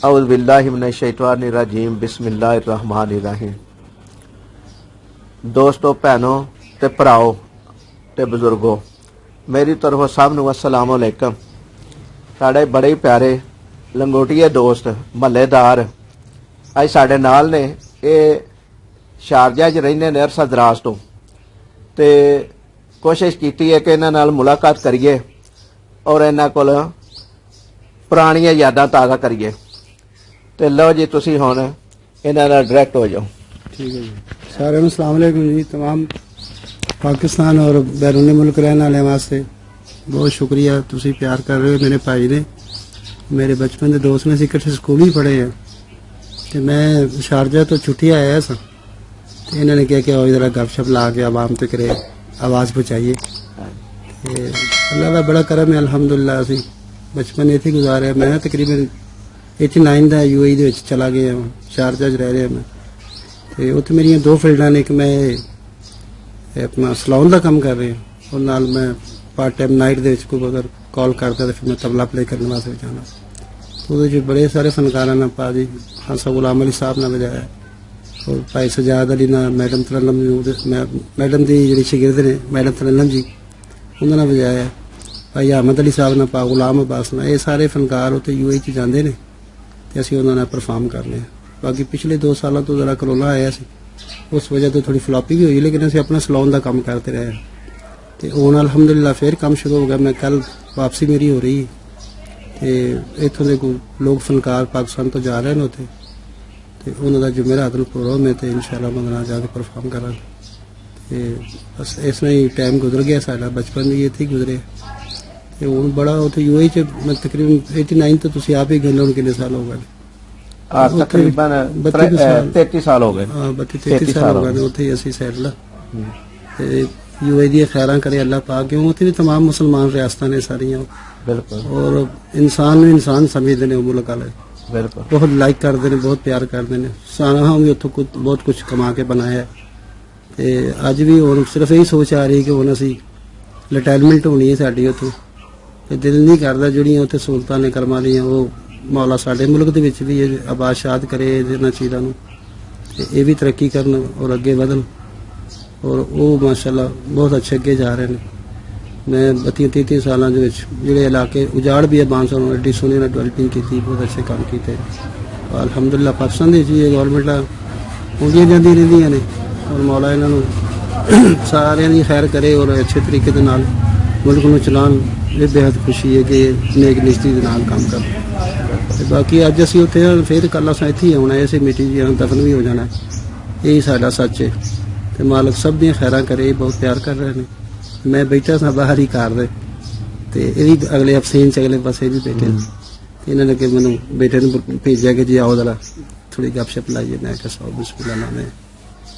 औज़ु बिल्लाहि मिनश शैतानिर रजीम बिस्मिल्लाहिर रहमानिर रहीम। दोस्तों, भैनों ते भराओ ते बजुर्गो, मेरी तरफों सब नूं अस्सलाम अलैकुम। साढ़े बड़े ही प्यारे लंगोटिए दोस्त महल्लेदार अज साढ़े नाल ने। ये शारजा च रहिंदे ने अरसा दराज तो, ते कोशिश की है कि इन्हां नाल मुलाकात करिए और इन्हां कोल पुरानियां यादां ताज़ा करिए। तो लो जी, तुसी हुण इन्हां नाल डायरैक्ट हो जाओ। ठीक है जी। सारे नूं अस्सलाम वालेकुम जी। तमाम पाकिस्तान और बैरूनी मुल्क रहने वाले वास्ते बहुत शुक्रिया, तुसी प्यार कर रहे हो। मेरे भाई ने, मेरे बचपन के दोस्त ने, असीं इकट्ठे स्कूल ही पढ़े हैं। तो मैं शारजा तो छुट्टी आया था, तो इन्होंने कहा कि और जरा गपशप ला के आवाम तक आवाज़ पहुँचाइए। अल्लाह का बड़ा करम है, अल्हम्दुलिल्लाह। असीं बचपन इत्थे गुजारे। मैं तकरीबन 89 का UAE दे विच चला गया, शारजा च रह रहा मैं। तो उत्थे मेरियां दो फील्डां ने, एक मैं अपना सलून का काम कर रहा और नाल मैं पार्ट टाइम नाइट दे विच कोई अगर कॉल करता तो फिर मैं तबला प्ले करने वास्ते जाना। तो वो बड़े सारे फनकारा ने पाजी हासा गुलाम अली साहब ने बजाया, और भाई सजाद अली ना, मैडम तरन्नम मैडम की जी शगिर्द ने मैडम तरन्नम जी, उन्होंने बजाया। भाई अहमद अली साहब ने, पा गुलाम अब्बास ने, ये सारे फनकार उत्ते UAE च जाते हैं, तो असीं उन्होंने परफॉर्म करने। बाकी पिछले 2 सालों तो जरा करोना आया सी, उस वजह तो थोड़ी फ्लॉपी भी हुई, लेकिन असीं अपना सलून का काम करते रहे। तो हुण अल्हम्दुलिल्लाह फिर काम शुरू हो गया। मैं कल वापसी मेरी हो रही, तो इत्थों के कोई लोग फनकार पाकिस्तान तो जा रहे हैं उत्थे, तो उन्होंने जुमेरात नूं प्रोग्राम है, तो इंशाअल्लाह मैं जाके परफॉर्म करा। बस इस तरह ही टाइम गुजर गया साडा, बचपन भी इत्थे ही गुजरे। तो हुण बड़ा उत्थे UAE च मैं तकरीबन 89 तो तुसीं आप ही गिन लो कितने साल हो गए। तकरीबन 33 साल हो गए। हाँ, 32-33 साल हो गए उत्थे ही असीं सैटल। UAE दी खैरां करे अल्लाह पाक, क्यों उत्थे भी तमाम मुसलमान रियासतां ने सारियां, बिल्कुल। और इंसान नूं इंसान समझदे ने, मुल्क वाले बिल्कुल बहुत लाइक करते हैं, बहुत प्यार करते हैं। सारा भी उत्थों बहुत कुछ कमा के बनाया। तो अज भी हुण सिर्फ यही सोच आ रही कि हुण असीं रिटायरमेंट होनी है साडी उत्थों, ते दिल नहीं करदा जिहड़ियां उत्थे सहूलतां ने करमां दियां, वो मौला साडे मुल्क दे विच भी आबादशाद करे इन्हां चीज़ां नूं, ते इह भी तरक्की करन और अगे वधन। और वो माशाअल्लाह बहुत अच्छे अगे जा रहे हैं। मैं 32-33 सालों के जोड़े इलाके उजाड़ भी है बांसर एड्डी सोहनी ने डेवलपिंग की, बहुत अच्छे काम किए। अलहमदुलिल्लाह पाकिस्तान की गौरमेंट आउंदियां जांदियां रहिंदियां ने, और मौला इन्हों सारियां दी खैर करे और अच्छे तरीके दे नाल मुल्क नूं चलाउण। ये बेहद खुशी है कि नेक निश्ती दे नाल काम कर। बाकी अज असीं उत्थे फिर कल असां इत्थे ही आउणा है, इसे मीटिंग जी दफन भी हो जाना है। यही साडा सच है। तो मालक सब दी खैरां करे, बहुत प्यार कर रहे हैं। मैं बैठा था बाहर ही कार दे, ते ये भी अगले अफसीन च अगले पासे भी बैठे। इन्होंने कि मैनू बेटे ने भेजा कि जी आओ जरा थोड़ी गपशप लाइए। मैं कहा सौ बिस्मिल्लाह नाम है।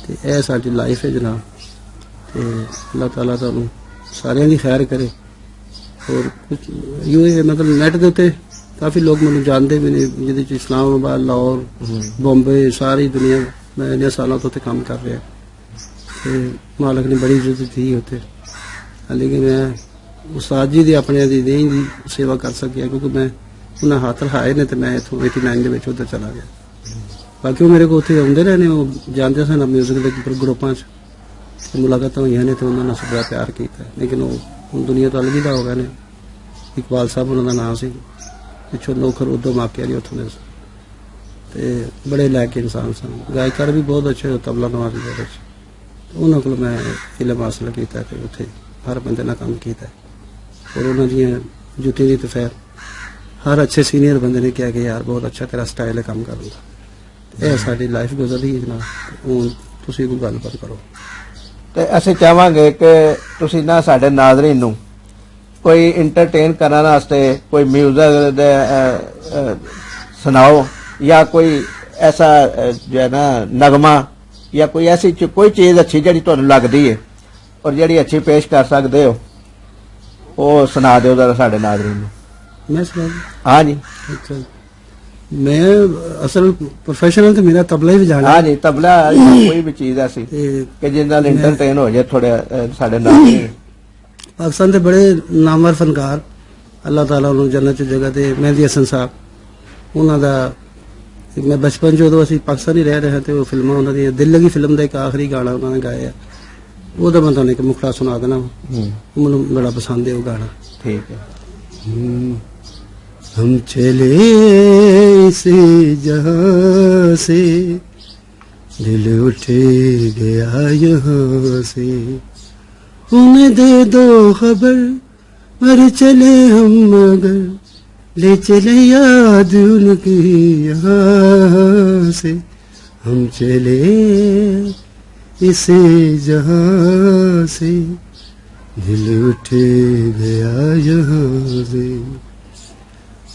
तो यह साडी लाइफ है जनाब। तो अल्लाह ताला तुहानू सारियां दी खैर करे। और कुछ UAE मतलब नैट के उत्ते काफ़ी लोग मैनू जानते भी ने, जिहदे च इस्लामाबाद, लाहौर, बॉम्बे, सारी दुनिया। मैं इन्ने सालों तो उत्ते काम कर रहा, तो मालक ने बड़ी इज्जत दी उत्ते। लेकिन मैं उस्ताद जी की अपने दी सेवा कर सकिया, क्योंकि मैं उन्हें हाथ रखाए ने, तो मैं इतों 89 के उधर चला गया। बाकी वो मेरे को उत्थे आउंदे रहे ने, वो जानते सन म्यूजिक के ग्रुपां च मुलाकात हुई ने, तो उन्होंने बड़ा प्यार किया। लेकिन वो हुण दुनिया तो अलविदा हो गए ने। इकबाल साहब उन्होंने नाम से, पिछों नौखर उदो माके वाले उत्थों दे, बड़े लैके इंसान सन। गायकार भी बहुत अच्छे, तबला नवाज भी बहुत अच्छे। उन्होंने को मैं इलम हासिल किया, तो उत्थे हर बंदे ने काम किया। और उन्होंने जुटी की तो फिर हर अच्छे सीनियर बंदे ने कहा कि यार बहुत अच्छा तेरा स्टाइल है काम करने का। यह साडी लाइफ गुजर रही है जनाब। हुण तुसीं कोई गलबात करो। तो असीं चाहांगे कि तुसीं ना साडे नाज़रीन नूं कोई इंटरटेन करने वास्ते कोई म्यूजिक सुनाओ, या कोई ऐसा जो है ना नगमा, या कोई ऐसी कोई चीज़ अच्छी जिहड़ी तुहानूं लगदी है और जिहड़ी अच्छी पेश कर सकते हो, वो सुना दो जरा साडे नाज़रीन नूं। मैं सुना? हाँ जी। अच्छा, मैं असल प्रोफेशनल तो मेरा तबला ही बजाना। हाँ जी, तबला कोई भी चीज़ ऐसी कि जिस नाल इंटरटेन हो जाए थोड़े साडे नाज़रीन। पाकिस्तान के बड़े नामवर फनकार, अल्लाह ताला उन्होंने जन्नत च जगह दे, मेहंदी हसन साहब, ਉਹਨਾਂ ਦਾ मैं बचपन जो असी पाकिस्तान ही रह रहे थे वो फिल्मां उन्हां दी दिल लगी फिल्म का एक आखिरी गाना उन्होंने गाया वो तो मैं तुहानू एक मुखड़ा सुना देना मैनू बड़ा पसंद है वो गाना। ठीक है। हम चले इस जहां से दिल उठे गया यहाँ से उन्हें दे दो खबर मर चले हम मगर ले चले याद उनकी यहाँ से हम चले इसे जहाँ से दिल उठे गया यहाँ से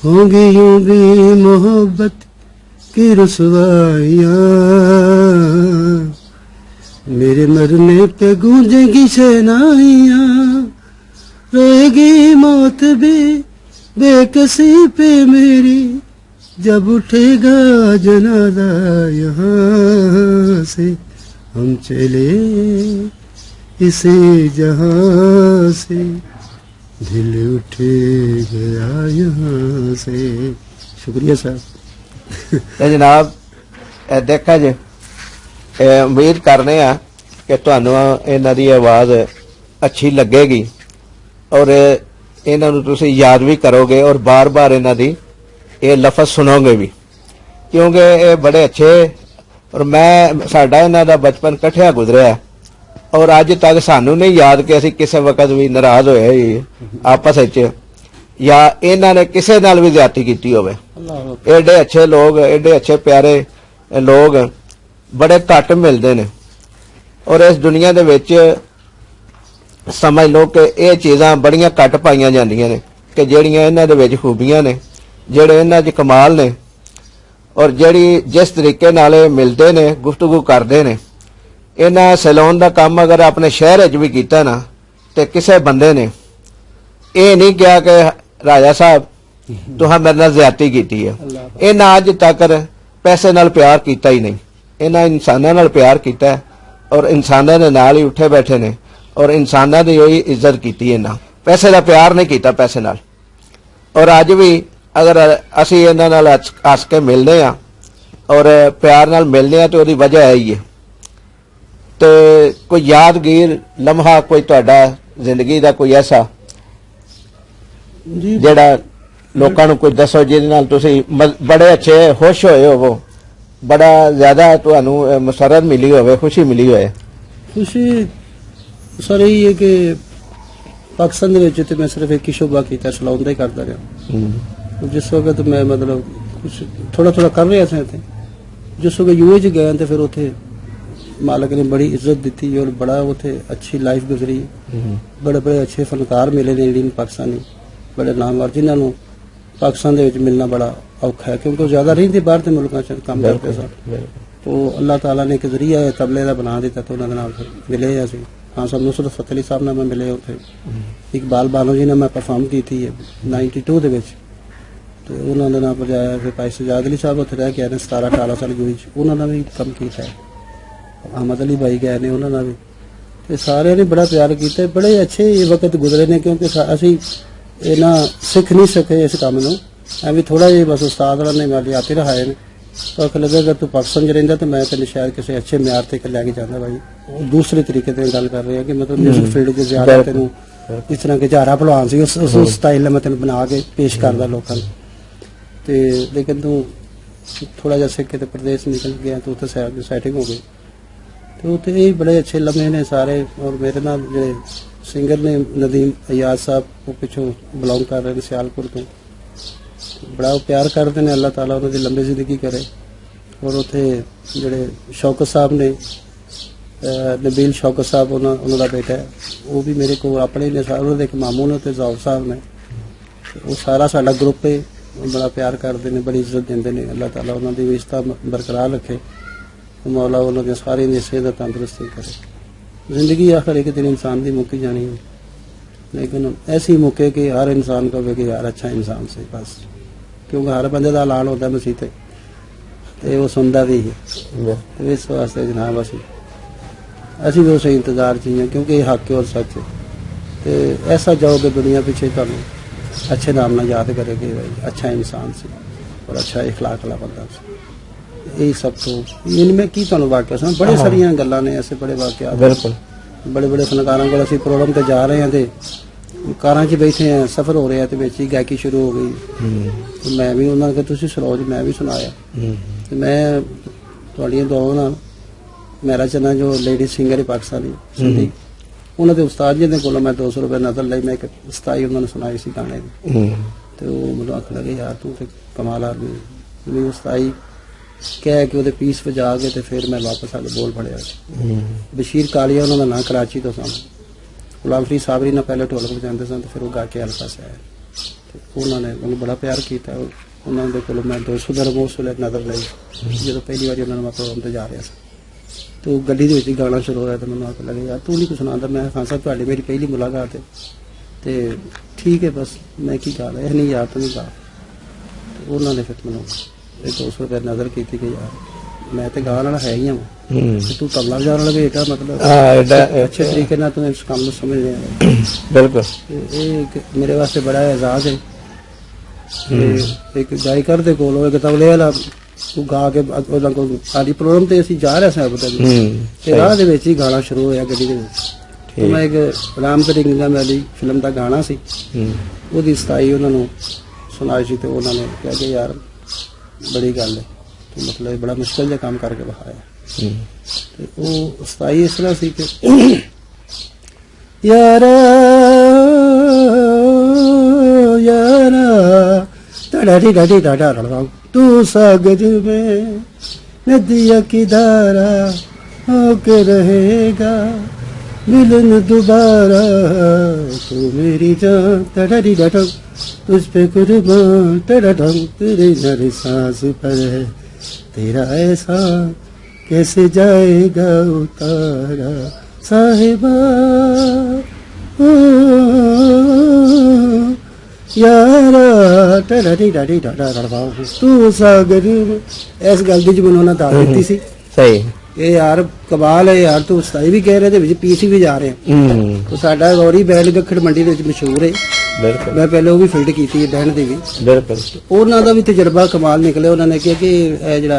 होंगी यूं भी मोहब्बत की रुसवाइयाँ मेरे मरने पे गूंजेगी शहनाइयाँ रोएगी मौत भी बेकसी पे मेरी जब उठेगा जनाजा यहाँ से हम चले इसे जहाँ से दिल उठे गया यहाँ से। शुक्रिया साहब। जनाब देखा जे उम्मीद करने आ कि तुहानू इन्हां दी आवाज़ अच्छी लगेगी और इन्हां नू तुसीं याद भी करोगे और बार बार इन्हां दी ये लफज सुनोगे भी क्योंकि ये बड़े अच्छे और मैं साडा इन्हां दा बचपन कट्ठिया गुजरिया और अज तक सानू नहीं याद कि असीं किसी वक्त भी नाराज होए आपस विच या इन्हां ने किसी नाल भी ज्यादती कीती होवे। एडे अच्छे लोग एडे अच्छे प्यारे लोग बड़े घट मिलते ने और इस दुनिया दे विच समझ लो कि ये चीज़ां बड़ियां घट पाईयां जांदियां ने कि जिहड़ियां इन्हां दे विच खूबियां ने जिहड़े इन्हां च कमाल ने और जिहड़ी जिस तरीके नाल मिलते ने गुफ्तगू करते ने इन्हां सैलून का काम अगर अपने शहर च भी कीता ना तो किसी बंदे ने ये नहीं कहा कि राजा साहब तुहां मेरे नाल ज्यादती कीती है। इन्हां अज तक पैसे नाल प्यार कीता ही नहीं इन्हां इंसानां नाल प्यार कीता और इंसानां दे नाल ही उठे बैठे ने और इंसानां दी ही इज्जत कीती इन्हां पैसे का प्यार नहीं कीता पैसे नाल। और अज भी अगर असी इन्हां नाल हस के मिलने आ और प्यार नाल मिलने आ तो उसदी वजह है ही है। तो कोई यादगीर लम्हा कोई तुहाडा जिंदगी का कोई ऐसा जिहड़ा लोकां नूं कोई दसो जिहदे नाल तुसीं बड़े अच्छे खुश होए होवो बड़ा ज्यादा तुहानूं मसरत मिली होवे खुशी मिली होए। खुशी सर यही है कि पाकिस्तान दे विच ते मैं सिर्फ एक ही शोबा कीता सलून दा ही करदा रहा। जिस वक्त मैं मतलब कुछ थोड़ा थोड़ा कर रहा था इत्थे जिस वक्त यूए च गया तो फिर उत्थे मालक ने बड़ी इज्जत दी और बड़ा उत्थे अच्छी लाइफ गुजरी। बड़े बड़े अच्छे फनकार मिले ने इंडियन पाकिस्तानी बड़े नामवर जिन्होंने पाकिस्तान दे विच मिलना बड़ा औखा है क्योंकि ज्यादा रहिंदे बाहर के मुल्कों च काम करते सन। तो अल्लाह ताला ने एक जरिया तबले का बना दिता तो उन्होंने नाल मिले असीं। हाँ साहब नुसरत फतेह अली साहब नाल मैं मिले उत्थे इकबाल बानो जी ने मैं परफॉर्म की थी 92 दे विच तो उन्होंने नाल बजाया। फिर भाई सजाद अली साहब उत्थे रह के आए ने 17-18 साल यूएई च उन्होंने भी कम कीता है। अहमद अली भाई गए ने उन्होंने भी तो सारे ने बड़ा प्यार किया। बड़े अच्छे वक्त गुजरे ने क्योंकि असीं इन्ना सीख नहीं सके इस काम नूं भी थोड़ा जिहा बस उस्ताद ने मेरे आपे रहाए ने तो आख लगे अगर तू पाकिस्तान च रहिंदा तो मैं तेन शायद किसी अच्छे म्यार ते लैके जांदा भाई। दूसरे तरीके से गल कर रहे हैं कि मतलब म्यूजिक फील्ड च ज्यादा तेन इस तरह के झारा भलवान सी उस स्टाइल मैं तेन बना के पेश करदा लोकां नूं ते लेकिन तू थोड़ा जिहा सीख के प्रदेश निकल गया तो उत्थे सैटिंग हो गई तो उत्थे ये बड़े अच्छे लम्हे ने सारे। और मेरे नाल जेह्ड़े सिंगर ने नदीम अयाज साहब वो पिछों बिलोंग कर रहे हैं सियालपुर तो बड़ा प्यार करते हैं। अल्लाह ताला उन्होंने लंबी जिंदगी करे। और उत्थे जेह्ड़े शौकत साहब ने नबील शौकत साहब उन्होंने बेटा है वो भी मेरे को अपने ने उन्होंने एक मामू ने जाओ साहब ने वो सारा साडा ग्रुप है बड़ा प्यार करते हैं बड़ी इज्जत देंगे ने। अल्लाह ताला उन्होंने रिश्ता बरकरार रखे मौला उन्होंने सारी सेहत तंदुरुस्ती करे। जिंदगी आखिर एक दिन इंसान की मुक्की जानी है लेकिन ऐसी मुक्के कि हर इंसान को कि यार अच्छा इंसान से बस क्योंकि हर बंदे का ऐलान होता मसीते तो वो सुनता भी है। तो इस वास्ते जनाब असी भी उस इंतजार च हैं क्योंकि हक और सच तो ऐसा जाओगे दुनिया पीछे तुहानूं अच्छे नाम ना याद करेगी भाई अच्छा इंसान से और अच्छा इखलाक वाला बंदा सी। यही सब तो इनमें की तुहानू वाकया सुना बड़े सारिया गल्लां ने ऐसे बड़े वाकया बिल्कुल बड़े बड़े फनकारां कोल असीं प्रोग्राम ते जा रहे हैं ते कारां 'च बैठे हैं सफर हो रहा है तो विच ही गायकी शुरू हो गई तो मैं भी उन्होंने कहा तुसीं सुनाओ जी मैं भी सुनाया ते मैं तुहाड़ियां दुआवां नाल मेरा चन्ना जो लेडी सिंगर है पाकिस्तानी सिंधी उन्होंने उस्ताद जी दे कोलों मैं 200 रुपये नज़र लाई मैं एक सताई उन्होंने सुनाई सी गाने दी तो वो मैनूं आखन लगे यार तू तो कमाल आदमी मैं सताई कह के वो पीस बजा के तो फिर मैं वापस आके बोल पड़िया बशीर कालिया उन्होंने ना कराची तो सन गुलाम फरीद साबरी ने पहले ढोलक बजाते सन तो फिर वो गा के हल्का से आया तो उन्होंने मैंने बड़ा प्यार किया उन्होंने को मैं 200 दरम उस वे नज़र लाई जो पहली बार उन्होंने मैं प्रोग्राम पर जा रहा था तो गड्डी के गाना शुरू होया तो मैंने आके लगे यार तू नहीं कुछ सुनाता मैं खान साहब तुहाडी मेरी पहली मुलाकात है तो ठीक है बस मैं की गा रहा नहीं यार तू नहीं गा तो उन्होंने फिर मैंने 200 रुपये नज़र की कि यार मैं तो गाने वाला है ही हूँ तू तबला बजाने वाला बेटा मतलब अच्छे तरीके ना तू इस काम को समझ रहे बिल्कुल मेरे वास्ते बड़ा एजाज है एक गायकर दे कोल एक तबले वाला तू गा के साडी प्रोग्राम ते असीं जा रहे थे अब तक ते राह दे विच ही गाना शुरू होया गड्डी दे विच तो मैं एक राम करी गंगा मैली फिल्म का गाना सी ओदी सताई उन्होंने सुनाई सी ते उन्होंने कहा कि यार बड़ी गल है तो मतलब बड़ा मुश्किल जहा काम करके बहाया वो सताई इस तरह सी कि यारा यारा ढाडी ढाडी ढाडा रड़वाऊं तू सागर में नदिया की धारा होके रहेगा मिलन दोबारा तू मेरी जान ढाडी ढाडा तुझ पे कुर्बान ढाडम तेरे नरे सांस पर है तेरा ऐसा कैसे जाएगा उतारा साहिबा यारा ढाडी ढाडी ढाडा रड़वाऊं तू सागर इस गल दी मैनूं ना दाद दी सी सही ये यार कमाल है यार तू सताई भी कह रहे थे पीसी भी जा रहे हैं तो साडा गौरी बैल गखड़ मंडी दे विच मशहूर है मैं पहले वो भी फील्ड की बहन दी भी बिल्कुल उन्होंने का भी तजर्बा कमाल निकले उन्होंने कहा कि जो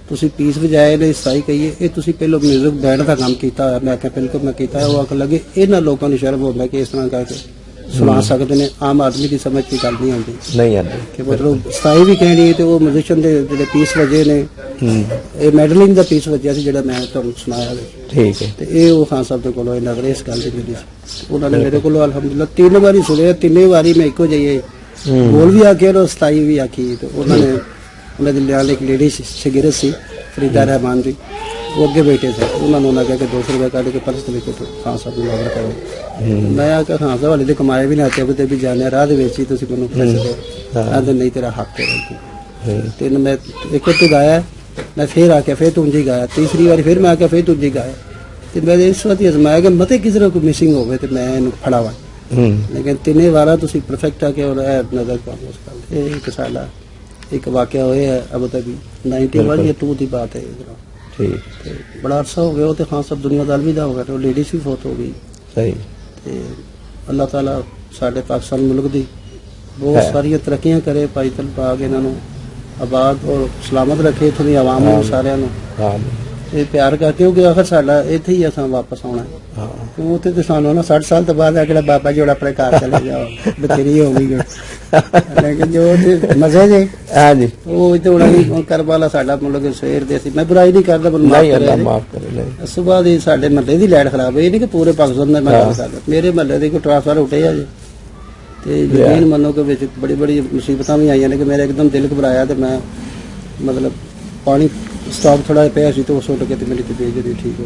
तुसी पीस बजाए ने सताई कही है तुसी पहले म्यूजिक बैंड का काम किया मैं आख्या बिल्कुल मैं किया वो आखन लगे इन्होंने लोगों को शर्म होता कि इस तरह करके सुना सकते हैं आम आदमी की समझ की गल नहीं आती कि मतलब सताई भी कहनी तो वो म्यूजिशियन के जो पीस वजे ने मैडलिंग का पीस वजया से जो मैं तुम सुनाया ठीक है तो ये वो खान साहब के को नजर इस गल की मिली उन्होंने मेरे को अलहमदुल्ला 3 बारी सुने 3 बारी मैं एको जाइए बोल भी आके और सताई भी आखी तो उन्होंने उन्होंने एक लेडी शगिरत सी फरीदा रहमान जी वो अगे बैठे थे उन्होंने कहा कि 200 रुपये काट के पर्स लेके तो खान साहब ने ऑर्डर करो मैं आख्या खान साहब वाले तो कमाए भी नहीं आते अभी भी जाने राह ही तुम मैंने पैसे दो आते नहीं तेरा हक है तेन मैं एक तू गाया मैं फिर आख्या फिर तू जी गाया तीसरी बार फिर मैं आख्या फिर तू जी गाया तो मैं इस वक्त ही अजमाया कि मत किसी को मिसिंग हो तो मैं इन फड़ावा लेकिन 3 बार तुम परफेक्ट आके और नजर पाओ एक साल एक वाकया होया अबू धाबी 91 या 2 की बात है ठीक बड़ा अरसा हो गया तो खान साहब दुनिया अलविदा हो गया तो लेडीज भी फौत हो गई सही अल्लाह ताला साडे पाकिस्तान मुल्क दी बहुत सारिया तरक्कियां करे पाई तल पाक इन्हों आबाद और सलामत रखे इतों की आवाम सारे प्यार कर क्योंकि आखिर साडा इत्थे ही असां वापस आना क्यों उत्थे तो सानू ना 60 साल तो बाद अगला बाबा जोड़ा अपने घर चले जाओ बथेरी होगी लेकिन जो मजे जे हाँ जी वो इतने होना करबाला साडा मतलब सवेर दे मैं बुराई नहीं करता माफ करे सुबह दी साडे महल्ले दी लाइट खराब है नहीं कि पूरे पाकिस्तान में मैं गल करदा मेरे महल्ले दी कोई ट्रांसफार्मर उठे अजे ते यकीन मनो कि विच बड़ी बड़ी मुसीबतां भी आईयां ने कि मेरा एकदम दिल घबराया तो मैं मतलब पानी स्टॉक थोड़ा पे सी तो सुट के मेरी तबीयत जी ठीक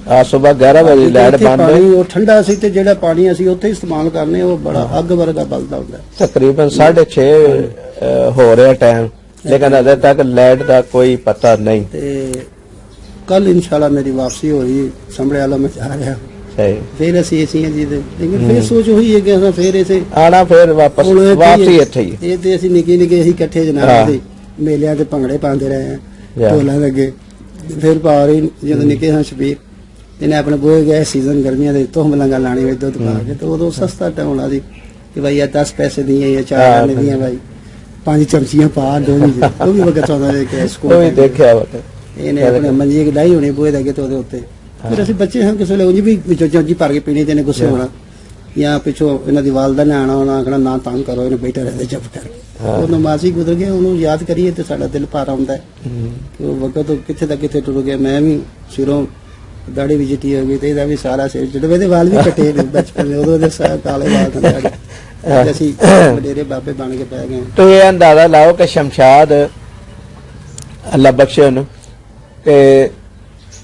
हो सुबह 11 बजे लाइट बंद है वो ठंडा सी ते जेड़ा पानी असि उत्थे इस्तेमाल करने वो बड़ा अग वर्गा बलदा हुंदा तकरीबन 6:30 हो रहा टाइम लेकिन अजे तक लाइट का कोई पता नहीं कल इंशाल्लाह मेरी वापसी हो रही संभले वाला में जा रहा फिर असी ऐसी जी लेकिन फिर सोच हुई है कि फिर ऐसे आना फिर वापस वापसी इत्थे ही ये ते असि निके निके असी इकट्ठे जनाब दे मेलियां ते भंगड़े पांदे रहे हैं ढोलां लगे फिर पा रही जो निके हाँ शबीर इन्हें अपने बोए गए सीजन गर्मियां दे तो मलंगा लाने में दुध पा के तो उदों सस्ता टाइम होना सी कि भाई 10 पैसे दिए या 4 आने दिए भाई 5 ਚਮਚੀਆਂ ਪਾ ਦੋ ਉਹ ਵੀ ਵਕਤ ਆਉਂਦਾ ਕਿ ਸਕੂਲ ਉਹ ਵੀ ਦੇਖਿਆ ਵਾ ਇਹਨੇ ਆਪਣੇ ਮੰਜੀ ਡਾਈ ਹੋਣੀ ਬੂਹੇ ਦੇ ਅੱਗੇ ਤੇ ਉਹਦੇ ਉੱਤੇ ਫਿਰ ਅਸੀਂ ਬੱਚੇ ਹਾਂ ਕਿਸੇ ਵੇਲੇ ਉਂਝ ਵੀ ਵਿੱਚੋਂ ਚਮਚੀ ਭਰ ਕੇ ਪੀਣੀ ਤੇ ਇਹਨੇ ਗੁੱਸੇ ਹੋਣਾ ਜਾਂ ਪਿੱਛੋਂ ਇਹਨਾਂ ਦੀ ਵਾਲਦਾ ਨੇ ਆਣਾ ਉਹਨਾਂ ਆਖਣਾ ਨਾ ਤੰਗ ਕਰੋ ਇਹਨੇ ਬੈਠਾ ਰਹਿੰਦੇ ਚੁੱਪ ਕਰਕੇ ਉਹ ਨਮਾਜ਼ੀ ਗੁਜ਼ਰ ਗਿਆ ਉਹਨੂੰ ਯਾਦ ਕਰੀਏ ਤੇ ਸਾਡਾ ਦਿਲ ਭਰ ਆਉਂਦਾ ਕਿ ਉਹ ਵਕਤ ਕਿੱਥੇ ਦਾ ਕਿੱਥੇ ਟੁਰ ਗਿਆ ਮੈਂ ਵੀ ਸਿਰੋਂ ਦਾੜੀ ਵੀ ਚਿੱਟੀ ਹੋ ਗਈ ਤੇ ਇਹਦਾ ਵੀ ਸਾਰਾ ਸਿਰ ਜਿਹੜੇ ਇਹਦੇ ਵਾਲ ਵੀ ਕੱਟੇ ਨੇ ਬਚਪਨ ਦੇ ਉਦੋਂ ਦੇ ਸਾਰੇ ਕਾਲੇ ਵਾਲ ਨੇ ਅਸੀਂ ਵਡੇਰੇ ਬਾਬੇ ਬਣ ਕੇ ਪੈ ਗਏ ਤੋ ਇਹ ਅੰਦਾਜ਼ਾ ਲਾਓ ਕਿ ਸ਼ਮਸ਼ਾਦ ਅੱਲਾ ਬਖਸ਼ੇ ਉਹਨੂੰ ਤੇ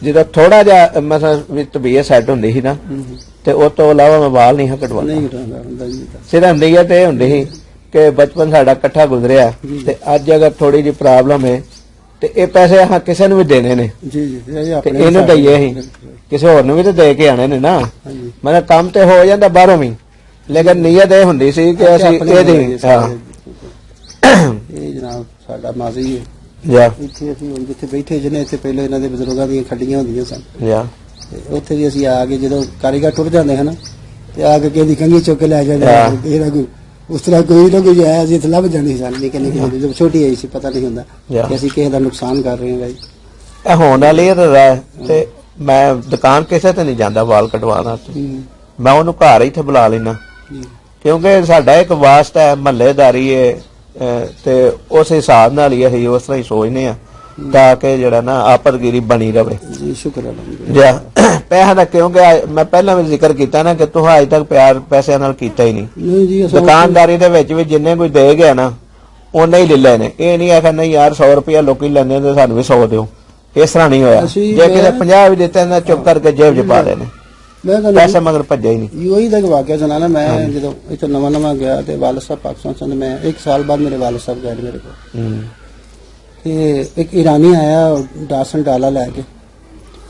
ਜਦੋਂ ਥੋੜਾ ਜਿਹਾ ਮਸਲ ਵੀ ਤਬੀਅਤ ਸੈੱਟ ਹੁੰਦੀ ਸੀ ਨਾ ਤੇ ਉਹ ਤੋਂ ਇਲਾਵਾ ਮੈਂ ਵਾਲ ਨਹੀਂ ਕਟਵਾਉਂਦਾ ਨਹੀਂ ਕਟਵਾਉਂਦਾ ਸਿਰਫ ਨੀਅਤ ਇਹ ਹੁੰਦੀ ਸੀ ਕਿ ਬਚਪਨ ਸਾਡਾ ਇਕੱਠਾ ਗੁਜ਼ਰਿਆ ਤੇ ਅੱਜ ਅਗਰ ਥੋੜੀ ਜਿਹੀ ਪ੍ਰੋਬਲਮ ਹੈ ਤੇ ਇਹ ਪੈਸੇ ਹਾਂ ਕਿਸੇ ਨੂੰ ਵੀ ਦੇਣੇ ਨੇ ਜੀ ਜੀ ਤੇ ਇਹਨੂੰ ਦਈਏ ਅਸੀਂ ਕਿਸੇ ਹੋਰ ਨੂੰ ਵੀ ਤੇ ਦੇ ਕੇ ਆਣੇ ਨੇ ਨਾ ਮਤਲਬ ਕੰਮ ਤੇ ਹੋ ਜਾਂਦਾ ਬਾਹਰੋਂ ਵੀ ਲੇਕਿਨ ਨੀਅਤ ਇਹ ਹੁੰਦੀ ਸੀ ਕਿ ਅਸੀਂ ਇਹਦੀ ਇਹ ਜਨਾਬ ਸਾਡਾ ਮਾਜ਼ੀ ਹੈ ਜਾ ਇੱਥੇ ਅਸੀਂ ਹੁਣ ਜਿੱਥੇ ਬੈਠੇ ਜਿਹਨੇ ਇੱਥੇ ਪਹਿਲਾਂ ਇਹਨਾਂ ਦੇ ਬਜ਼ੁਰਗਾਂ ਦੀਆਂ ਖੱਡੀਆਂ ਹੁੰਦੀਆਂ ਸਨ ਜਾ ਉੱਥੇ ਵੀ ਅਸੀਂ ਆ ਕੇ ਜਦੋਂ ਕਾਰੀਗਰ ਟੁਰ ਜਾਂਦੇ ਹਨ ਤੇ ਆ ਕੇ ਕਿਸੇ ਕੰਗੀ ਚੁੱਕ ਕੇ ਲੈ ਜਾਂਦੇ ਇਹਦਾ ਕੋਈ ਉਸ ਤਰ੍ਹਾਂ ਕੋਈ ਨਾ ਕੋਈ ਆਇਆ ਸੀ ਇੱਥੇ ਲੱਭ ਜਾਂਦੀ ਸਨ ਨਿੱਕੇ ਜਦੋਂ ਛੋਟੀ ਆਈ ਸੀ ਪਤਾ ਨਹੀਂ ਹੁੰਦਾ ਕਿ ਅਸੀਂ ਕਿਸੇ ਦਾ ਨੁਕਸਾਨ ਕਰ ਰਹੇ ਹਾਂ ਭਾਈ ਇਹ ਹੋਣ ਵਾਲੀ ਹੈ ਤੇ ਮੈਂ ਦੁਕਾਨ ਕਿਸੇ ਤੇ ਨਹੀਂ ਜਾਂਦਾ ਵਾਲ ਕਟਵਾਉਣਾ ਮੈਂ ਉਹਨੂੰ ਘਰ ਇੱਥੇ ਬੁਲਾ ਲੈਣਾ ਕਿਉਂਕਿ ਸਾਡਾ ਇੱਕ ਵਾਸਤਾ ਹੈ ਮਹੱਲੇਦਾਰੀ ਹੈ ਤੇ ਉਸ ਹਿਸਾਬ ਨਾਲ ਹੀ ਅਸੀਂ ਉਸ ਤਰ੍ਹਾਂ ਹੀ ਸੋਚਦੇ ਆ ਤਾਂ ਕਿ ਜਿਹੜਾ ਨਾ ਆਪਦਗਿਰੀ ਬਣੀ ਰਵੇ ਜੀ ਸ਼ੁਕਰ ਹੈ ਪੈਸਾ ਦਾ ਕਿਉਂਕਿ ਮੈਂ ਪਹਿਲਾਂ ਵੀ ਜ਼ਿਕਰ ਕੀਤਾ ਨਾ ਕਿ ਤੂੰ ਅਜੇ ਤੱਕ ਪਿਆਰ ਪੈਸਿਆਂ ਨਾਲ ਕੀਤਾ ਹੀ ਨਹੀਂ ਦੁਕਾਨਦਾਰੀ ਦੇ ਵਿੱਚ ਵੀ ਜਿੰਨੇ ਕੋਈ ਦੇ ਗਿਆ ਨਾ ਉਹਨੇ ਹੀ ਲੈ ਲਏ ਨੇ ਇਹ ਨਹੀਂ ਆਖਿਆ ਨਹੀਂ ਯਾਰ 100 ਰੁਪਇਆ ਲੋਕੀ ਲੈਂਦੇ ਤੇ ਸਾਨੂੰ ਵੀ 100 ਦਿਓ ਇਸ ਤਰ੍ਹਾਂ ਨਹੀਂ ਹੋਇਆ ਜੇ ਕਿਤੇ 50 ਵੀ ਦਿੱਤੇ ਨਾ ਚੁੱਪ ਕਰਕੇ ਜੇਬ 'ਚ ਪਾ ਲੈਣੇ ਪੈਸੇ ਮਗਰ ਭੱਜਿਆ ਹੀ ਨਹੀਂ ਉਹੀ ਦਾ ਵਾਕਿਆ ਸੁਣਾਣਾ ਮੈਂ ਜਦੋਂ ਇੱਥੇ ਨਵਾਂ ਗਿਆ ਤੇ ਵਾਲਦ ਸਾਹਿਬ ਪਾਕਿਸਤਾਨ ਚੰਦ ਮੈਂ 1 ਸਾਲ ਬਾਅਦ ਮੇਰੇ ਵਾਲਦ ਸਾਹਿਬ ਗਏ ਮੇਰੇ ਕੋਲ ਤੇ एक ईरानी आया डासन डाला लेके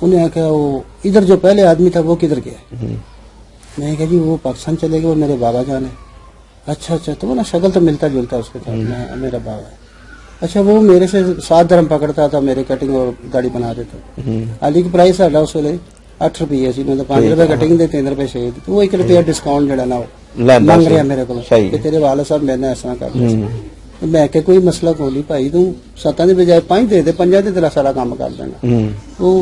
उन्हें आखिया वो इधर जो पहले आदमी था वो किधर गया मैं कहा जी वो पाकिस्तान चले गए वो मेरे बाबा जान है अच्छा तो वो ना शक्ल तो मिलता जुलता उसके साथ मेरा बाबा है अच्छा वो मेरे से 7 दरम पकड़ता था मेरे कटिंग और दाढ़ी बना देता अली की प्राइस साडा उस वेले 8 रुपये सी मतलब 5 रुपए कटिंग दे 3 रुपए शेव तो वो 1 रुपया डिस्काउंट जड़ा ना मांग रहा मेरे को तेरे वाले साहब मैंने ऐसा कर दिया मैं क्या कोई मसला को नहीं भाई तू 7 की बजाय 5 दे दे 5 ते तेरा सारा काम कर देना वो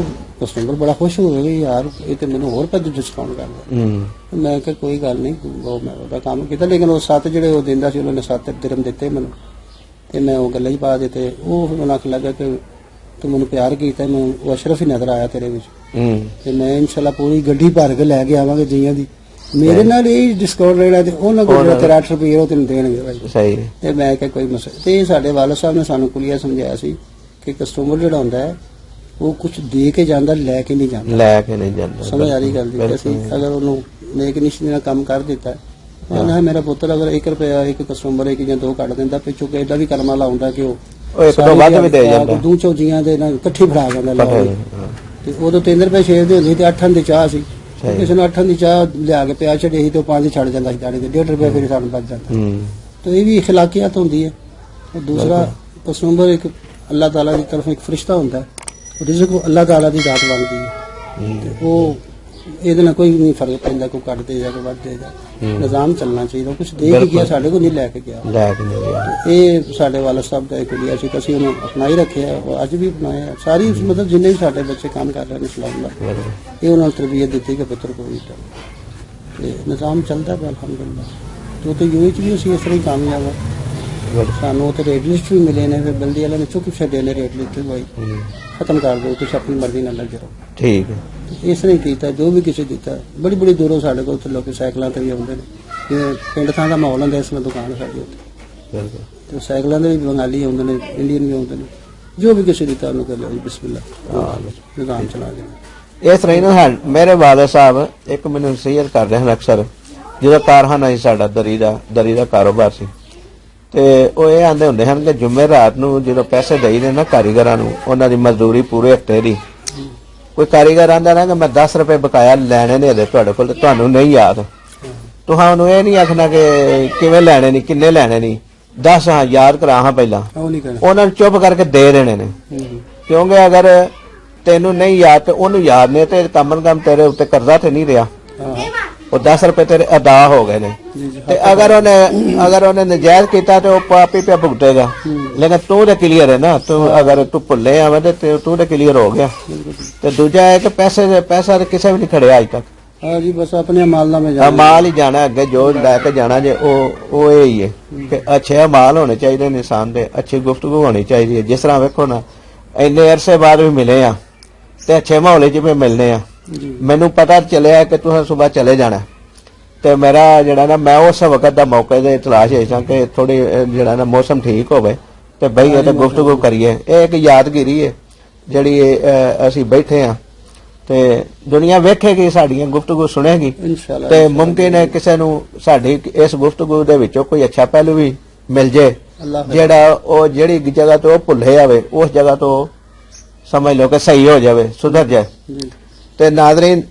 कस्टमर बड़ा खुश हो गया यार ये तो मैंने होर पर डिस्काउंट कर दिया मैं क्या कोई गल नहीं वो मैं ओदा काम किया लेकिन वो 7 ਜਿਹੜੇ ਉਹ ਦਿੰਦਾ ਸੀ ਉਹਨੇ 7 ਦਿਰਹਮ ਦਿੱਤੇ ਮੈਨੂੰ ਤੇ ਮੈਂ ਉਹ ਗੱਲਾਂ ਹੀ ਪਾ ਦਿੱਤੇ ਉਹ ਮੈਨੂੰ ਆਖ ਲੱਗਾ ਕਿ ਤੂੰ ਮੈਨੂੰ ਪਿਆਰ ਕੀਤਾ ਮੈਂ ਉਹ ਅਸ਼ਰਫ ਹੀ ਨਜ਼ਰ ਆਇਆ ਤੇਰੇ ਵਿੱਚ ਤੇ ਮੈਂ ਇਨਸ਼ਾਅੱਲਾ ਪੂਰੀ ਗੱਡੀ ਭਰ ਕੇ ਲੈ ਕੇ ਆਵਾਂਗੇ ਜੀਆਂ ਦੀ ਮੇਰੇ ਨਾਲ ਇਹ ਡਿਸਕਾਊਂਟ ਲੈਣਾ ਤੇ ਉਹਨਾਂ ਕੋਲ ਤੇਰਾ 8 ਰੁਪਏ ਉਹ ਤੈਨੂੰ ਦੇਣਗੇ ਭਾਈ ਸਹੀ ਤੇ ਮੈਂ ਕਿਹਾ ਕੋਈ ਮਸਲਾ ਤੇ ਸਾਡੇ ਵਾਲਦ ਸਾਹਿਬ ਨੇ ਸਾਨੂੰ ਕੁਲੀਆ ਸਮਝਾਇਆ ਸੀ ਕਿ ਕਸਟਮਰ ਜਿਹੜਾ ਹੁੰਦਾ ਹੈ ਉਹ ਕੁਝ ਦੇ ਕੇ ਜਾਂਦਾ ਲੈ ਕੇ ਨਹੀਂ ਜਾਂਦਾ ਸਮਝ ਆ ਰਹੀ ਗੱਲ ਦੀ ਅਸੀਂ ਅਗਰ ਉਹਨੂੰ ਨੇਕ ਨਿਸ਼ਾਨੀ ਨਾਲ ਕੰਮ ਕਰ ਦਿੱਤਾ ਉਹਨਾਂ ਮੇਰਾ ਪੁੱਤਰ ਅਗਰ 1 ਰੁਪਿਆ ਇੱਕ ਕਸਟਮਰ ਇੱਕ ਜਾਂ ਦੋ ਕੱਢ ਦਿੰਦਾ ਪਿੱਛੋਂ ਕਿ ਐਡਾ ਵੀ ਕਰਮਾ ਲਾਉਂਦਾ ਕਿ ਉਹ ਇੱਕ ਤੋਂ ਵੱਧ ਵੀ ਦੇ ਜਾਂਦਾ ਦੂ ਚੌਜੀਆਂ ਦੇ ਨਾਲ ਇਕੱਠੀ ਫੜਾ ਜਾਂਦਾ ਤੇ ਉਦੋਂ 3 ਰੁਪਏ ਸ਼ੇਰ ਦੇ ਹੁੰਦੇ ਤੇ 8 ਦੀ ਚਾਹ ਸੀ ਕਿਸੇ ਨੂੰ 8 ਦੀ ਚਾਹ ਲਿਆ ਕੇ ਪਿਆ ਛੱਡੇ ਸੀ ਤੇ 5 ਛੱਡ ਜਾਂਦਾ ਸੀ ਦਾੜੀ ਤੇ 1.5 ਰੁਪਏ ਫਿਰ ਸਾਨੂੰ ਬਚ ਜਾਂਦਾ तो ये भी इखलाकियात होती है और दूसरा कस्टमर एक अल्लाह ताला की तरफ एक फरिश्ता होता है रिज़्क़ को अल्लाह ताला की जात बनती है वो ਇਹਦੇ ਨਾਲ ਕੋਈ ਨਹੀਂ ਫਰਕ ਪੈਂਦਾ ਕੋਈ ਕੱਢ ਦੇ ਜਾਂ ਕੋਈ ਵੱਧ ਦੇ ਜਾ ਨਿਜ਼ਾਮ ਚੱਲਣਾ ਚਾਹੀਦਾ ਕੁਝ ਦੇ ਕੇ ਗਿਆ ਸਾਡੇ ਕੋਲ ਨਹੀਂ ਲੈ ਕੇ ਗਿਆ ਇਹ ਸਾਡੇ ਵਾਲਾ ਸਾਹਿਬ ਦਾ ਇੱਕ ਕੁੜੀਆ ਸੀ ਅਸੀਂ ਉਹਨੂੰ ਅਪਣਾਈ ਰੱਖਿਆ ਅੱਜ ਵੀ ਅਪਣਾਇਆ ਸਾਰੀ ਮਤਲਬ ਜਿੰਨੇ ਵੀ ਸਾਡੇ ਬੱਚੇ ਕੰਮ ਕਰ ਰਹੇ ਨੇ ਇਸਲਾਮ ਦਾ ਇਹ ਉਹਨਾਂ ਨੂੰ ਤਰਬੀਅਤ ਦਿੱਤੀ ਕਿ ਪੁੱਤਰ ਕੋਈ ਤੇ ਨਿਜ਼ਾਮ ਚੱਲਦਾ ਹੈ ਅਲਹਮਦੁਲਿਲਾ तो यूएई भी उसी इस तरह ही कामयाब है सानू तो रेट लिस्ट भी मिले ने फिर बल्दी वाले ने चुप छे ने रेट लिस्ट भाई खत्म कर दो तुम अपनी मर्जी नाल लग जाओ ठीक है इस तरह ही कीता जो भी किसी दिता बड़ी बड़ी दूरों साडे को उत्थे लोग साइकिलां ते भी आउंदे ने जिवें पिंड थां दा माहौल हुंदा इसमें दुकान साडी उत्थे तो साइकिलां दे भी बंगाली आउंदे ने इंडियन भी आउंदे ने जो भी किसी दिता उन्होंने कह लो बिस्मिल्लाह निजाम चला देना इस तरह ना मेरे वाले साहब एक मैनूं नसीहत कर रहे हैं अक्सर ਜਿਹੜਾ ਕਾਰਖਾਨਾ ਸੀ ਸਾਡਾ ਦਰੀ ਦਾ ਕਾਰੋਬਾਰ ਸੀ ਤੇ ਉਹ ਇਹ ਆਂਦੇ ਹੁੰਦੇ ਹਨ ਕਿ ਜੁਮੇ ਰਾਤ ਨੂੰ ਜਦੋਂ ਪੈਸੇ ਦੇਈਦੇ ਨਾ ਕਾਰੀਗਰਾਂ ਨੂੰ ਉਹਨਾਂ ਦੀ ਮਜ਼ਦੂਰੀ ਪੂਰੇ ਹਫਤੇ ਦੀ ਕੋਈ ਕਾਰੀਗਰ ਆਂਦਾ ਨਾ ਕਿ ਮੈਂ 10 ਰੁਪਏ ਬਕਾਇਆ ਲੈਣੇ ਨੇ ਤੁਹਾਡੇ ਕੋਲ ਤੇ ਤੁਹਾਨੂੰ ਨਹੀਂ ਯਾਦ ਤੁਹਾਨੂੰ ਇਹ ਨਹੀਂ ਆਖਣਾ ਕਿ ਕਿਵੇਂ ਲੈਣੇ ਨਹੀਂ ਕਿੰਨੇ ਲੈਣੇ ਨਹੀਂ 10 ਹਾਂ ਯਾਦ ਕਰਾ ਹਾਂ ਪਹਿਲਾਂ ਉਹਨਾਂ ਨੂੰ ਚੁੱਪ ਕਰਕੇ ਦੇ ਦੇਣੇ ਨੇ ਕਿਉਂਕਿ ਅਗਰ ਤੈਨੂੰ ਨਹੀਂ ਯਾਦ ਤੇ ਉਹਨੂੰ ਯਾਦ ਨੇ ਤੇ ਕਮਨ ਕਮ ਤੇਰੇ ਉੱਤੇ ਕਰਜ਼ਾ ਤੇ ਨਹੀਂ ਰਿਹਾ ਉਹ 10 ਰੁਪਏ ਤੇਰੇ ਅਦਾ ਹੋ ਗਏ ਨੇ ਤੇ ਅਗਰ ਉਹਨੇ ਨਜਾਇਜ਼ ਕੀਤਾ ਤੇ ਉਹ ਆਪ ਹੀ ਪਿਆ ਭੁਗਤੇਗਾ ਲੇਕਿਨ ਤੂੰ ਤਾਂ ਕਲੀਅਰ ਹੈ ਨਾ ਤੂੰ ਅਗਰ ਤੂੰ ਭੁੱਲੇ ਆਵੇਂ ਤੇ ਤੂੰ ਤਾਂ ਕਲੀਅਰ ਹੋ ਗਿਆ ਤੇ ਦੂਜਾ ਹੈ ਕਿ ਪੈਸਾ ਕਿਸੇ ਵੀ ਨਹੀਂ ਖੜਿਆ ਅੱਜ ਤੱਕ हाँ जी बस अपने अमाल में अमाल ही जाना अगे जो लैके जाना जे वो यही है कि अच्छे अमाल होने चाहिए इंसान दे अच्छी गुफ्तगू होनी चाहिए जिस तरह वेखो ना इन्ने अरसे बाद भी मिले आ ते अच्छे माहौल च भी मिलने आ मैनू पता चलिया कि तुसें सुबह चले जाना ते मेरा जेड़ा ना मैं उस वक्त दा मौके दे तलाश है कि थोड़ी जेड़ा ना मौसम ठीक होवे ते बहिए ते गुफ्तगू करिए ये एक यादगिरी है जिहड़ी असीं बैठे आ ਤੇ ਦੁਨੀਆ ਵੇਖੇਗੀ ਸਾਡੀਆਂ ਗੁਫ਼ਤਗੂ ਸੁਣੇਗੀ ਤੇ ਮੁਮਕਿਨ ਹੈ ਕਿਸੇ ਨੂੰ ਸਾਡੀ ਇਸ ਗੁਫ਼ਤਗੂ ਦੇ ਵਿੱਚੋਂ ਕੋਈ ਅੱਛਾ ਪਹਿਲੂ ਵੀ ਮਿਲ ਜੇ ਜਿਹੜਾ ਉਹ ਜਿਹੜੀ ਜਗ੍ਹਾ ਤੋਂ ਉਹ ਭੁੱਲੇ ਜਾਵੇ ਉਸ ਜਗ੍ਹਾ ਤੋਂ ਸਮਝ ਲਓ ਕਿ ਸਹੀ ਹੋ ਜਾਵੇ ਸੁਧਰ ਜਾਏ ਤੇ ਨਾਜ਼ਰੀਨ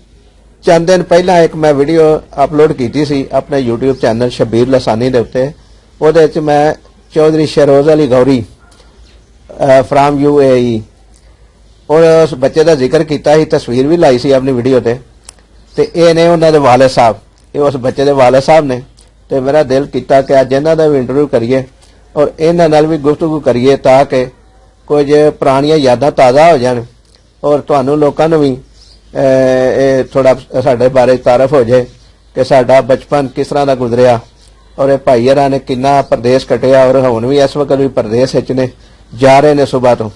ਚੰਦ ਦਿਨ ਪਹਿਲਾਂ ਇੱਕ ਮੈਂ ਵੀਡੀਓ ਅਪਲੋਡ ਕੀਤੀ ਸੀ ਆਪਣੇ YouTube ਚੈਨਲ ਸ਼ਬੀਰ ਲਸਾਨੀ ਦੇ ਉੱਤੇ ਉਹਦੇ ਵਿੱਚ ਮੈਂ ਚੌਧਰੀ ਸ਼ਹਿਰੋਜ਼ ਅਲੀ ਗੌਰੀ ਫਰਾਮ UAE और उस बच्चे का जिक्र किया ही तस्वीर भी लाई सी अपनी वीडियो ते ये ने उन्होंने वाले साहब ये उस बच्चे के वाले साहब ने ते मेरा दिल किया कि अज इन्हों का भी इंटरव्यू करिए और इन्हों नाल भी गुफ्तगू करिए ताकि कुछ पुरानियां यादां ताज़ा हो जान और तुहानू लोकां नूं भी थोड़ा साडे बारे तारफ हो जाए कि साडा बचपन किस तरह का गुजरिया और ये भाई हरां ने किन्ना परदेस कटिया और हुण भी इस वक्त भी परदेस विच ने जा रहे ने सुबह तो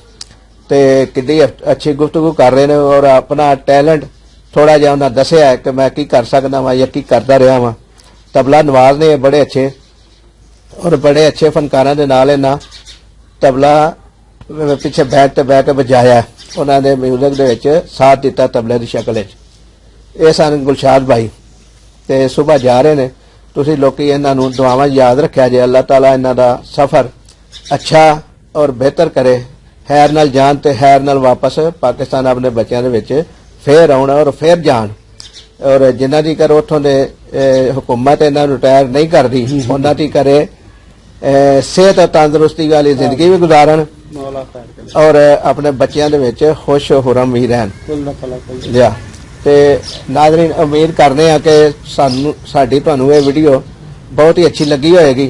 ਤੇ ਕਿੱਡੀ ਅੱਛੀ ਗੁਫ਼ਤਗੂ ਕਰ ਰਹੇ ਨੇ ਔਰ ਆਪਣਾ ਟੈਲੈਂਟ ਥੋੜਾ ਜਿਹਾ ਉਹਨਾਂ ਦੱਸਿਆ ਕਿ ਮੈਂ ਕੀ ਕਰ ਸਕਦਾ ਵਾਂ ਜਾਂ ਕੀ ਕਰਦਾ ਰਿਹਾ ਵਾਂ ਤਬਲਾ ਨਵਾਜ਼ ਨੇ ਬੜੇ ਅੱਛੇ ਔਰ ਬੜੇ ਅੱਛੇ ਫਨਕਾਰਾਂ ਦੇ ਨਾਲ ਇਹਨਾਂ ਤਬਲਾ ਪਿੱਛੇ ਬੈਠ ਕੇ ਵਜਾਇਆ ਉਹਨਾਂ ਦੇ ਮਿਊਜ਼ਿਕ ਦੇ ਵਿੱਚ ਸਾਥ ਦਿੱਤਾ ਤਬਲੇ ਦੀ ਸ਼ਕਲ ਵਿੱਚ ਇਹ ਸਨ ਗੁਲਸ਼ਾਦ ਭਾਈ ਤੇ ਸਵੇਰ ਜਾ ਰਹੇ ਨੇ ਤੁਸੀਂ ਲੋਕੀ ਇਹਨਾਂ ਨੂੰ ਦੁਆਵਾਂ ਯਾਦ ਰੱਖਿਆ ਜੇ ਅੱਲਾਹ ਤਾਲਾ ਇਹਨਾਂ ਦਾ ਸਫ਼ਰ ਅੱਛਾ ਔਰ ਬਿਹਤਰ ਕਰੇ खैर नाल जान ते खैर नाल वापस पाकिस्तान अपने बच्चों के फिर आना और फिर जान और जिन्ना तक उतों के हुकूमत इन्हों रिटायर नहीं करती उन्ना तक सेहत तंदुरुस्ती वाली जिंदगी भी गुजारन और अपने बच्चों के खुश हुरम भी रहन जा ते नाज़रीन उम्मीद करते हैं कि साडी तुहानू ये वीडियो बहुत ही अच्छी लगी होएगी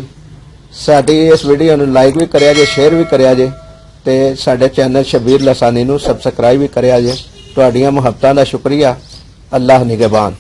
साडी इस वीडियो नू लाइक भी करिया जे शेयर भी करिया जे ਤੇ ਸਾਡੇ ਚੈਨਲ ਸ਼ਬੀਰ ਲਸਾਨੀ ਨੂੰ ਸਬਸਕ੍ਰਾਈਬ ਵੀ ਕਰਿਆ ਜੇ ਤੁਹਾਡੀਆਂ ਮੁਹੱਬਤਾਂ ਦਾ ਸ਼ੁਕਰੀਆ ਅੱਲਾਹ ਨਿਗਹਿਬਾਨ।